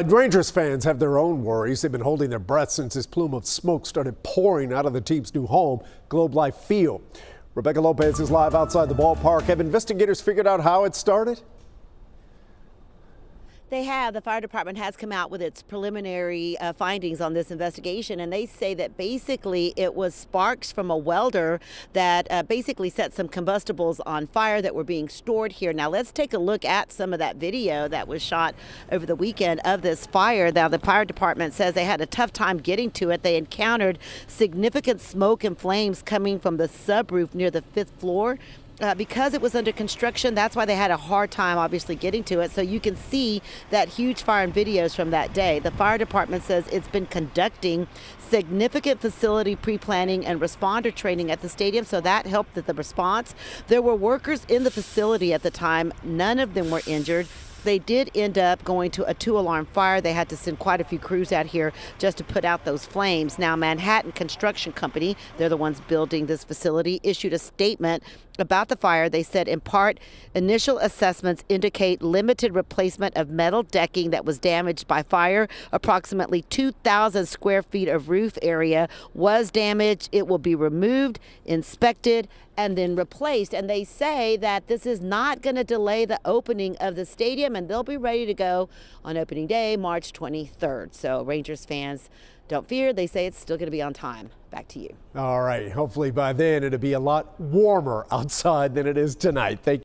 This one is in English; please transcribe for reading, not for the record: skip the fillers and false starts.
Rangers fans have their own worries. They've been holding their breath since this plume of smoke started pouring out of the team's new home, Globe Life Field. Rebecca Lopez is live outside the ballpark. Have investigators figured out how it started? They have. The fire department has come out with its preliminary findings on this investigation, and they say that basically it was sparks from a welder that basically set some combustibles on fire that were being stored here. Now let's take a look at some of that video that was shot over the weekend of this fire. Now the fire department says they had a tough time getting to it. They encountered significant smoke and flames coming from the subroof near the 5th floor. Because it was under construction, that's why they had a hard time obviously getting to it. So you can see that huge fire in videos from that day. The fire department says it's been conducting significant facility pre-planning and responder training at the stadium, so that helped with the response. There were workers in the facility at the time. None of them were injured. They did end up going to a 2-alarm fire. They had to send quite a few crews out here just to put out those flames. Now, Manhattan Construction Company, they're the ones building this facility, issued a statement about the fire. They said, in part, initial assessments indicate limited replacement of metal decking that was damaged by fire. Approximately 2,000 square feet of roof area was damaged. It will be removed, inspected, and then replaced. And they say that this is not going to delay the opening of the stadium, and they'll be ready to go on opening day, March 23rd. So Rangers fans, don't fear. They say it's still going to be on time. Back to you. All right. Hopefully by then it'll be a lot warmer outside than it is tonight. Thank you.